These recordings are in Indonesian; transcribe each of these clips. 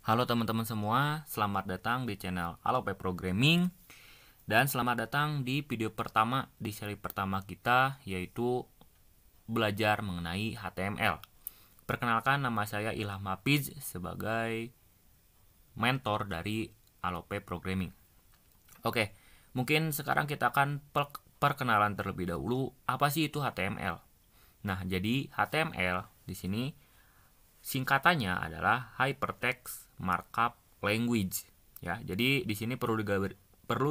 Halo teman-teman semua, selamat datang di channel Alope Programming. Dan selamat datang di video pertama di seri pertama kita, yaitu belajar mengenai HTML. Perkenalkan, nama saya Ilham Hafiz sebagai mentor dari Alope Programming. Oke, mungkin sekarang kita akan perkenalan terlebih dahulu, apa sih itu HTML. Nah, jadi HTML di sini singkatannya adalah Hypertext Markup Language. Ya, jadi di sini perlu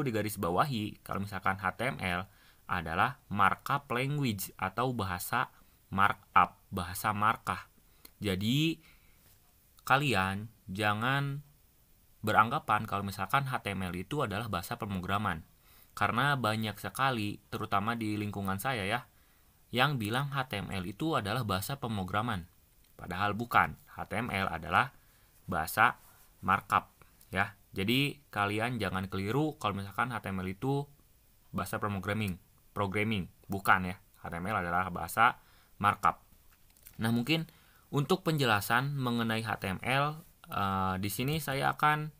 digarisbawahi kalau misalkan HTML adalah markup language atau bahasa markup, bahasa markah. Jadi kalian jangan beranggapan kalau misalkan HTML itu adalah bahasa pemrograman. Karena banyak sekali, terutama di lingkungan saya ya, yang bilang HTML itu adalah bahasa pemrograman. Padahal bukan. HTML adalah bahasa markup ya. Jadi kalian jangan keliru kalau misalkan HTML itu bahasa programming bukan ya. HTML adalah bahasa markup. Nah, mungkin untuk penjelasan mengenai HTML di sini saya akan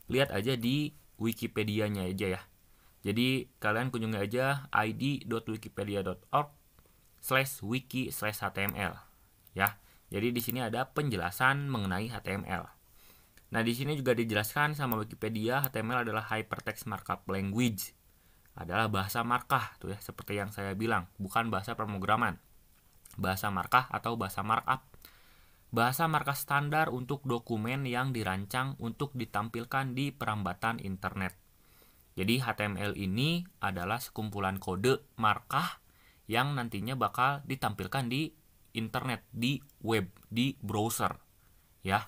lihat aja di Wikipedia-nya aja ya. Jadi kalian kunjungi aja id.wikipedia.org/wiki/html ya. Jadi di sini ada penjelasan mengenai HTML. Nah, di sini juga dijelaskan sama Wikipedia, HTML adalah Hypertext Markup Language. Adalah bahasa markah tuh ya, seperti yang saya bilang, bukan bahasa pemrograman. Bahasa markah atau bahasa markup. Bahasa markah standar untuk dokumen yang dirancang untuk ditampilkan di perambatan internet. Jadi HTML ini adalah sekumpulan kode markah yang nantinya bakal ditampilkan di internet, di web, di browser ya.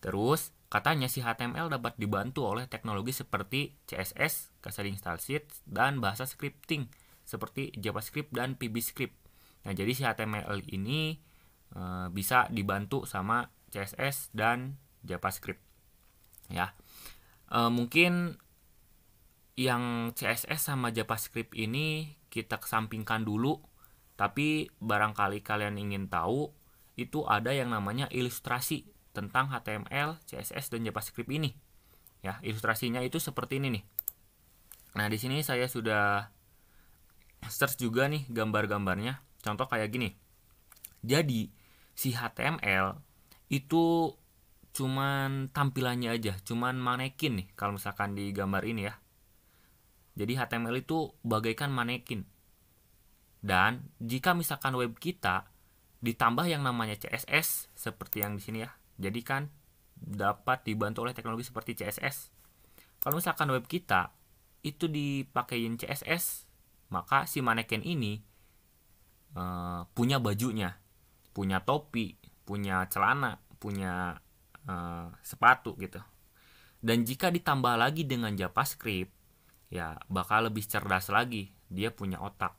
Terus katanya si HTML dapat dibantu oleh teknologi seperti CSS, Cascading Style Sheets, dan bahasa scripting seperti JavaScript dan VBScript. Nah, jadi si HTML ini bisa dibantu sama CSS dan JavaScript ya. Mungkin yang CSS sama JavaScript ini kita kesampingkan dulu, tapi barangkali kalian ingin tahu, itu ada yang namanya ilustrasi tentang HTML, CSS, dan JavaScript ini. Ya, ilustrasinya itu seperti ini nih. Nah, di sini saya sudah search juga nih gambar-gambarnya. Contoh kayak gini. Jadi, si HTML itu cuman tampilannya aja, cuman manekin nih kalau misalkan di gambar ini ya. Jadi HTML itu bagaikan manekin. Dan jika misalkan web kita ditambah yang namanya CSS seperti yang di sini ya. Jadi kan dapat dibantu oleh teknologi seperti CSS. Kalau misalkan web kita itu dipakein CSS, maka si maneken ini punya bajunya, punya topi, punya celana, punya sepatu gitu. Dan jika ditambah lagi dengan JavaScript, ya bakal lebih cerdas lagi. Dia punya otak.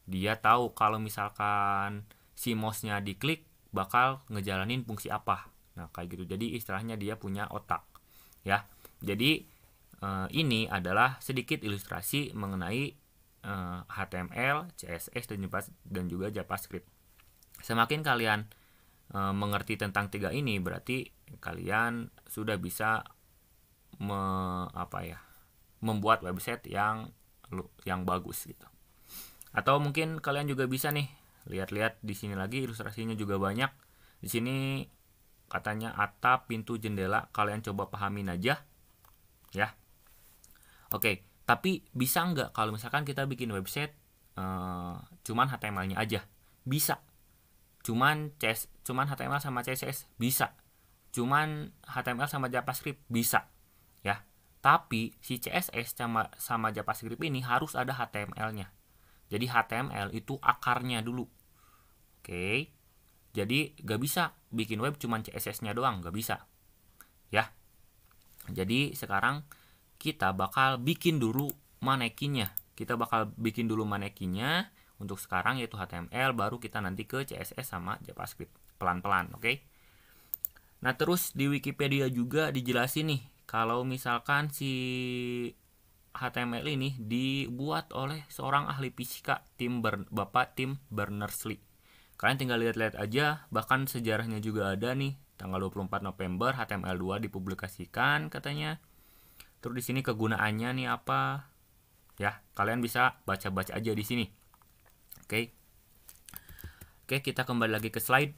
Dia tahu kalau misalkan si mouse-nya diklik bakal ngejalanin fungsi apa. Nah, kayak gitu. Jadi istilahnya dia punya otak. Ya. Jadi ini adalah sedikit ilustrasi mengenai HTML, CSS dan juga JavaScript. Semakin kalian mengerti tentang tiga ini, berarti kalian sudah bisa membuat website yang bagus gitu. Atau mungkin kalian juga bisa nih lihat-lihat di sini lagi, ilustrasinya juga banyak. Di sini katanya atap, pintu, jendela, kalian coba pahamin aja ya. Oke, tapi bisa nggak kalau misalkan kita bikin website cuman HTML-nya aja? Bisa. Cuman HTML sama CSS bisa. Cuman HTML sama JavaScript bisa ya. Tapi si CSS sama JavaScript ini harus ada HTML-nya. Jadi HTML itu akarnya dulu. Oke. Jadi gak bisa bikin web cuman CSS-nya doang, gak bisa. Ya. Jadi sekarang kita bakal bikin dulu manekinnya. Untuk sekarang yaitu HTML, baru kita nanti ke CSS sama JavaScript. Pelan-pelan, oke? Nah, terus di Wikipedia juga dijelasin nih, kalau misalkan si HTML ini dibuat oleh seorang ahli fisika, Bapak Tim Berners-Lee. Kalian tinggal lihat-lihat aja, bahkan sejarahnya juga ada nih. tanggal 24 November HTML2 dipublikasikan katanya. Terus di sini kegunaannya nih apa? Ya, kalian bisa baca-baca aja di sini. Oke. Oke, kita kembali lagi ke slide.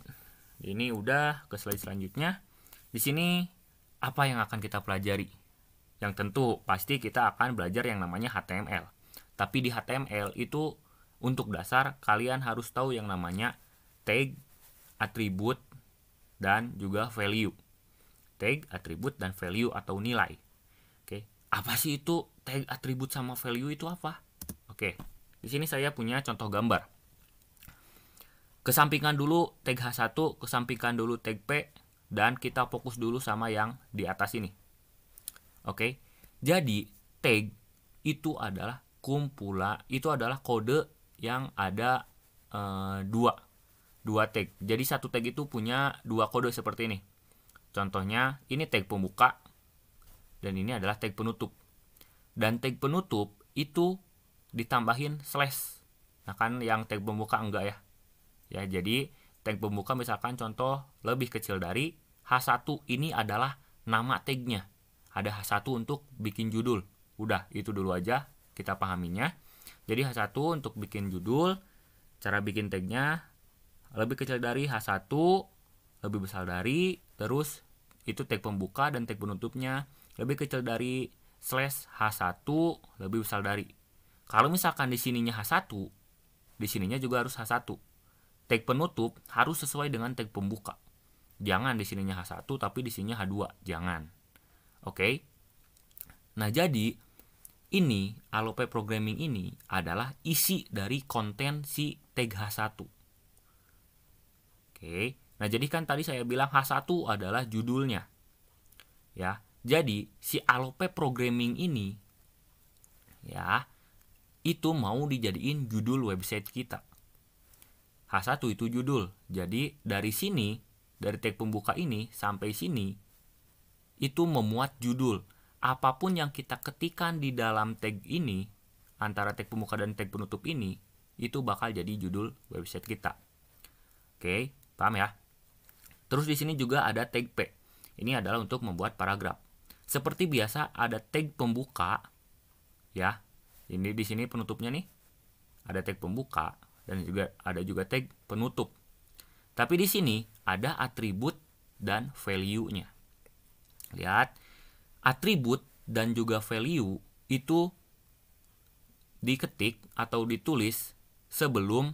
Ini udah ke slide selanjutnya. Di sini apa yang akan kita pelajari? Yang tentu pasti kita akan belajar yang namanya HTML. Tapi di HTML itu untuk dasar kalian harus tahu yang namanya tag, atribut, dan juga value. Tag, atribut, dan value atau nilai. Oke, apa sih itu tag, atribut, sama value itu apa? Oke, di sini saya punya contoh gambar. Kesampingkan dulu tag H1, kesampingkan dulu tag P, dan kita fokus dulu sama yang di atas ini. Oke, jadi tag itu adalah itu adalah kode yang ada dua tag. Jadi satu tag itu punya dua kode seperti ini. Contohnya ini tag pembuka dan ini adalah tag penutup. Dan tag penutup itu ditambahin slash. Nah kan yang tag pembuka enggak ya. Ya, jadi tag pembuka misalkan contoh lebih kecil dari H1, ini adalah nama tagnya. Ada H1 untuk bikin judul. Udah, itu dulu aja kita pahaminya. Jadi H1 untuk bikin judul, cara bikin tagnya lebih kecil dari H1, lebih besar dari, terus itu tag pembuka dan tag penutupnya lebih kecil dari slash H1, lebih besar dari. Kalau misalkan di sininya H1, di sininya juga harus H1. Tag penutup harus sesuai dengan tag pembuka. Jangan di sininya H1 tapi di sininya H2. Jangan. Oke. Nah, jadi ini Alope Programming ini adalah isi dari konten si tag H1. Oke. Nah, jadi kan tadi saya bilang H1 adalah judulnya. Ya. Jadi si Alope Programming ini ya itu mau dijadiin judul website kita. H1 itu judul. Jadi dari sini, dari tag pembuka ini sampai sini, itu memuat judul. Apapun yang kita ketikkan di dalam tag ini, antara tag pembuka dan tag penutup ini, itu bakal jadi judul website kita. Oke, paham ya? Terus di sini juga ada tag P. Ini adalah untuk membuat paragraf. Seperti biasa ada tag pembuka, ya. Ini di sini penutupnya nih. Ada tag pembuka. Dan juga ada juga tag penutup. Tapi di sini ada atribut dan value-nya. Lihat, atribut dan juga value itu diketik atau ditulis sebelum,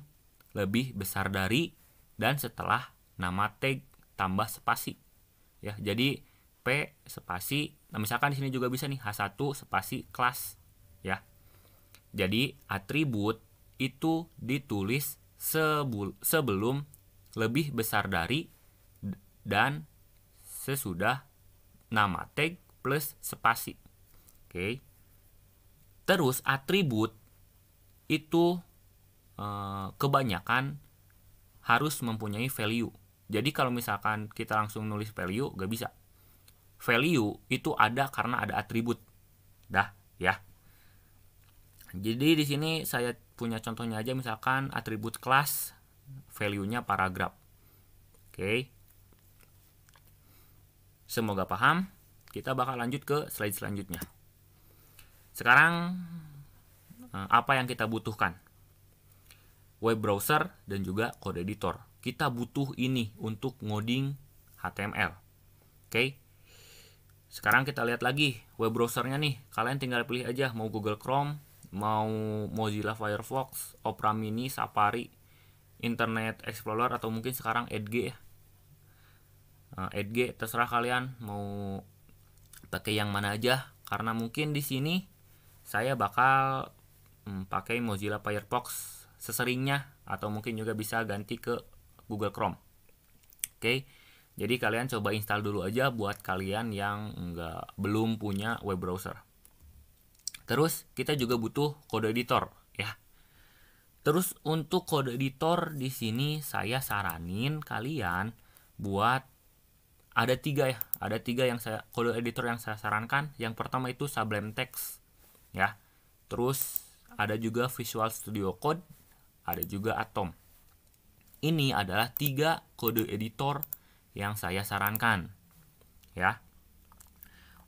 lebih besar dari, dan setelah nama tag tambah spasi. Ya, jadi P spasi. Nah, misalkan di sini juga bisa nih H1 spasi kelas, ya. Jadi atribut itu ditulis sebelum, lebih besar dari, dan sesudah nama tag plus spasi. Oke. Terus atribut itu kebanyakan harus mempunyai value. Jadi kalau misalkan kita langsung nulis value gak bisa. Value itu ada karena ada atribut. Dah, ya. Jadi di sini saya punya contohnya aja, misalkan atribut kelas, value-nya paragraf. Oke. Semoga paham. Kita bakal lanjut ke slide selanjutnya. Sekarang apa yang kita butuhkan? Web browser dan juga code editor. Kita butuh ini untuk ngoding HTML. Oke. Sekarang kita lihat lagi web browsernya nih. Kalian tinggal pilih aja mau Google Chrome, mau Mozilla Firefox, Opera Mini, Safari, Internet Explorer, atau mungkin sekarang Edge ya. Edge terserah kalian mau pakai yang mana aja, karena mungkin di sini saya bakal pakai Mozilla Firefox seseringnya, atau mungkin juga bisa ganti ke Google Chrome. Oke. Jadi kalian coba install dulu aja buat kalian yang belum punya web browser. Terus kita juga butuh kode editor ya. Terus untuk kode editor di sini saya saranin kalian buat ada 3 ya. Ada 3 yang kode editor yang saya sarankan. Yang pertama itu Sublime Text ya. Terus ada juga Visual Studio Code, ada juga Atom. Ini adalah 3 kode editor yang saya sarankan. Ya.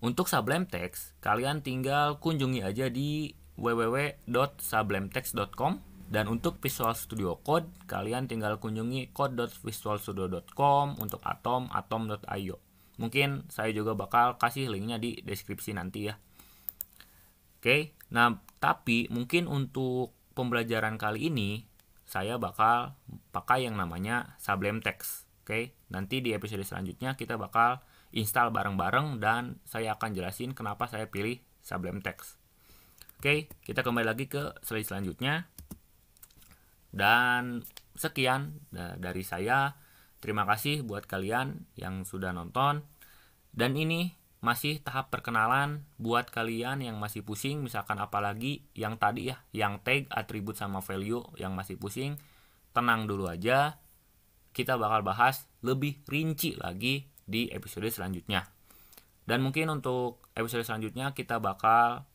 Untuk Sublime Text, kalian tinggal kunjungi aja di www.sublimetext.com. Dan untuk Visual Studio Code, kalian tinggal kunjungi code.visualstudio.com. Untuk Atom, atom.io. Mungkin saya juga bakal kasih linknya di deskripsi nanti ya. Oke, nah tapi mungkin untuk pembelajaran kali ini saya bakal pakai yang namanya Sublime Text. Oke, nanti di episode selanjutnya kita bakal install bareng-bareng dan saya akan jelasin kenapa saya pilih Sublime Text. Oke, kita kembali lagi ke slide selanjutnya. Dan sekian dari saya. Terima kasih buat kalian yang sudah nonton. Dan ini masih tahap perkenalan buat kalian yang masih pusing, misalkan apalagi yang tadi ya, yang tag, atribut sama value yang masih pusing, tenang dulu aja. Kita bakal bahas lebih rinci lagi di episode selanjutnya. Dan mungkin untuk episode selanjutnya kita bakal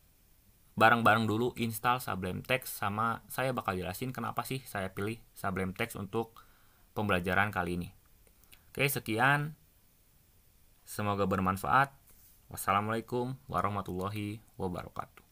bareng-bareng dulu install Sublime Text, sama saya bakal jelasin kenapa sih saya pilih Sublime Text untuk pembelajaran kali ini. Oke, sekian. Semoga bermanfaat. Wassalamualaikum warahmatullahi wabarakatuh.